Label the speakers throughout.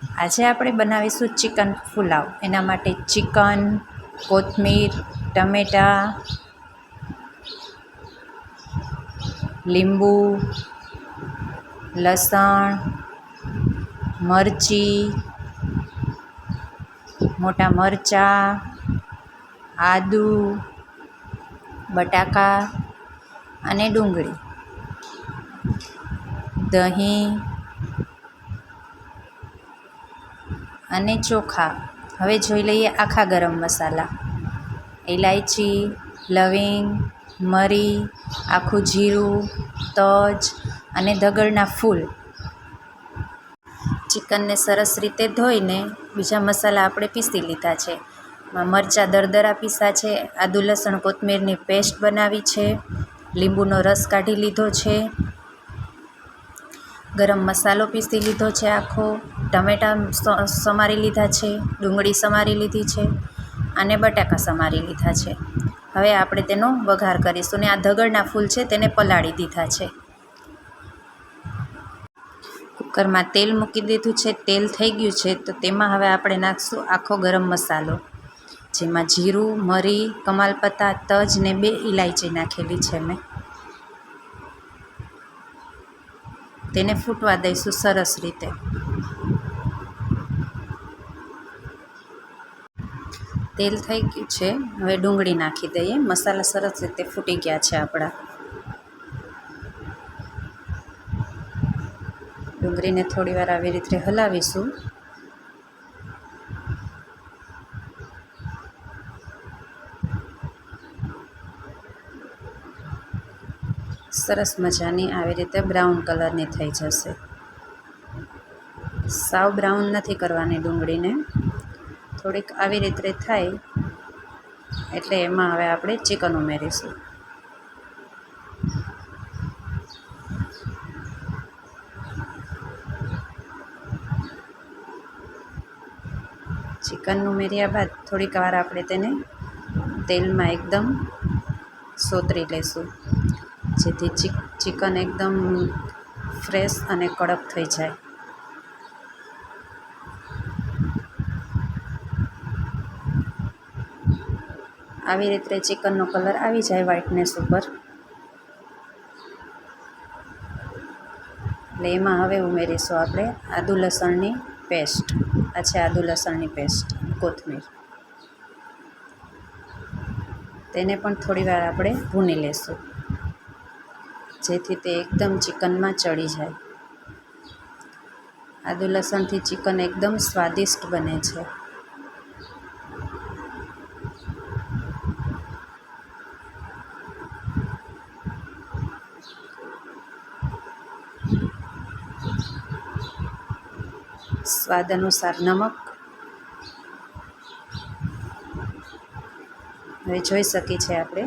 Speaker 1: આજે આપણે બનાવીશું ચિકન પુલાવ. એના માટે ચિકન, કોથમીર, ટમેટાં, લીંબુ, લસણ, મરચી, મોટા મરચાં, આદુ, બટાકા અને ડુંગળી, દહીં અને ચોખા. હવે જોઈ લઈએ આખા ગરમ મસાલા: ઇલાયચી, લવિંગ, મરી, આખું જીરું, તજ અને દગડના ફૂલ. ચિકનને સરસ રીતે ધોઈને બીજા મસાલા આપણે પીસી લીધા છે. મરચાં દરદરા પીસા છે, આદુ લસણ કોથમીરની પેસ્ટ બનાવી છે, લીંબુનો રસ કાઢી લીધો છે, ગરમ મસાલો પીસી લીધો છે આખો, ટમેટાં સમારી લીધા છે, ડુંગળી સમારી લીધી છે અને બટાકા સમારી લીધા છે. હવે આપણે તેનો વઘાર કરીશું ને આ દગડના ફૂલ છે તેને પલાળી દીધા છે. કુકરમાં તેલ મૂકી દીધું છે. તેલ થઈ ગયું છે તો તેમાં હવે આપણે નાખીશું આખો ગરમ મસાલો, જેમાં જીરું, મરી, કમાલપત્તા, તજ ને 2 ઇલાયચી નાખેલી છે મેં. તેને ફૂટવા દઈશું સરસ રીતે. તેલ થઈ ગયું છે, હવે ડુંગળી નાખી દઈએ. મસાલા સરસ રીતે ફૂટી ગયા છે આપણા. ડુંગળીને થોડી વાર આવી રીતે હલાવીશું. સરસ મજાની આવી રીતે બ્રાઉન કલરની થઈ જશે. સાવ બ્રાઉન નથી કરવાની ડુંગળીને, થોડીક આવી રીતે થાય એટલે એમાં હવે આપણે ચિકન ઉમેરીશું. ચિકન ઉમેર્યા બાદ થોડીક વાર આપણે તેને તેલમાં એકદમ સોતરી લઈશું, જેથી ચિકન એકદમ ફ્રેશ અને કડક થઈ જાય. આવી રીતે ચિકનનો કલર આવી જાય વ્હાઇટનેસ ઉપર, એટલે એમાં હવે ઉમેરીશું આપણે આદુ લસણની પેસ્ટ. આ છે આદુ લસણની પેસ્ટ, કોથમીર. તેને પણ થોડી વાર આપણે ભૂની લેશું, જેથી તે એકદમ ચિકનમાં ચડી જાય. આદુ લસણથી ચિકન એકદમ સ્વાદિષ્ટ બને છે. સ્વાદ અનુસાર નમક. હવે જોઈ શકીએ છીએ આપણે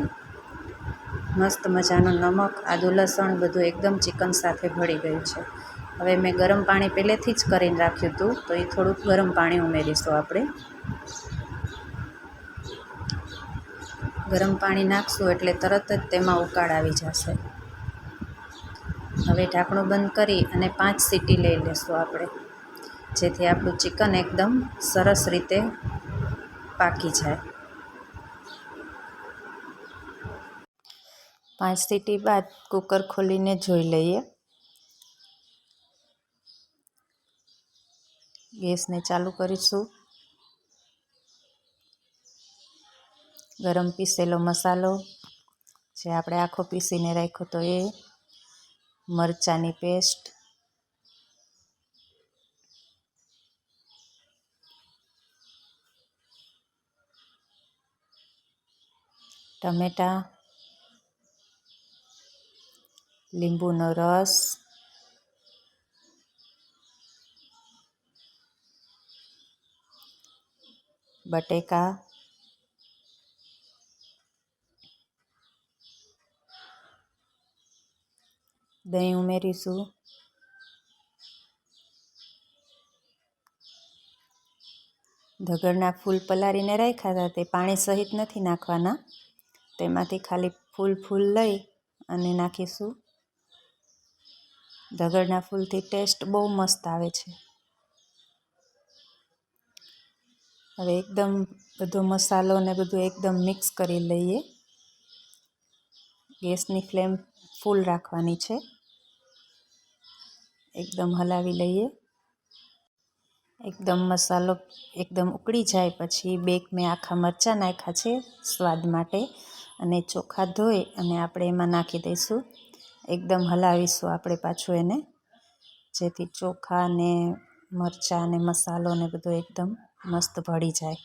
Speaker 1: મસ્ત મજાનું નમક, આદુ લસણ બધું એકદમ ચિકન સાથે ભળી ગયું છે. હવે મેં ગરમ પાણી પહેલેથી જ કરીને રાખ્યું હતું, તો એ થોડુંક ગરમ પાણી ઉમેરીશું આપણે. ગરમ પાણી નાખશું એટલે તરત જ તેમાં ઉકાળ આવી જશે. હવે ઢાંકણું બંધ કરી અને 5 સીટી લઈ લઈશું આપણે, જેથી આપણું ચિકન એકદમ સરસ રીતે પાકી જાય. 5 સીટી બાદ કુકર ખોલીને જોઈ લઈએ. ગેસને ચાલુ કરીશું. ગરમ પીસેલો મસાલો, જે આપણે આખો પીસીને રાખ્યો તો એ, મરચાંની પેસ્ટ, ટમેટાં, લીંબુનો રસ, બટેકા, દહીં ઉમેરીશું, દગડના ફૂલ પલાળીને રાખ્યા હતા તે પાણી સહિત નથી નાખવાના, તેમાંથી ખાલી ફૂલ લઈ અને નાખીશું. દગડના ફૂલથી ટેસ્ટ બહુ મસ્ત આવે છે. હવે એકદમ બધો મસાલો ને બધું એકદમ મિક્સ કરી લઈએ. ગેસની ફ્લેમ ફૂલ રાખવાની છે. એકદમ હલાવી લઈએ. એકદમ મસાલો એકદમ ઉકળી જાય પછી મેં આખા મરચાં નાખ્યા છે સ્વાદ માટે, અને ચોખા ધોઈ અને આપણે એમાં નાખી દઈશું. એકદમ હલાવીશું આપણે પાછું એને, જેથી ચોખા ને મરચાં અને મસાલો ને બધું એકદમ મસ્ત ભળી જાય.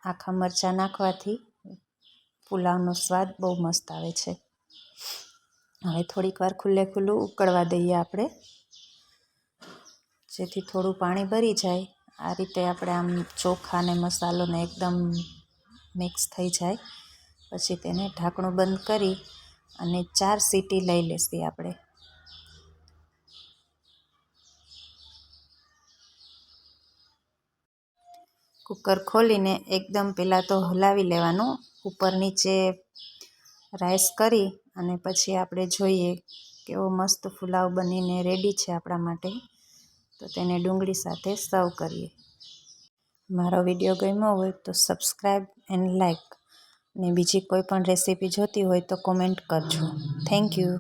Speaker 1: આખા મરચાં નાખવાથી પુલાવનો સ્વાદ બહુ મસ્ત આવે છે. હવે થોડીક વાર ખુલ્લું ઉકળવા દઈએ આપણે, જેથી થોડું પાણી ભરી જાય. આ રીતે આપણે આમ ચોખા અને મસાલોને એકદમ મિક્સ થઈ જાય પછી તેને ઢાંકણું બંધ કરી અને 4 સીટી લઈ લેશી આપણે. કુકર ખોલીને એકદમ પહેલાં તો હલાવી લેવાનું, ઉપર નીચે રાઈસ કરી અને પછી આપણે જોઈએ કેવો મસ્ત પુલાવ બનીને રેડી છે આપણા માટે. તો તેને ડુંગળી સાથે સર્વ કરીએ. મારો વિડીયો ગમ્યો હોય તો સબસ્ક્રાઈબ એન્ડ લાઈક, ને બીજી કોઈ પણ રેસીપી જોતી હોય તો કોમેન્ટ કરજો. Thank you.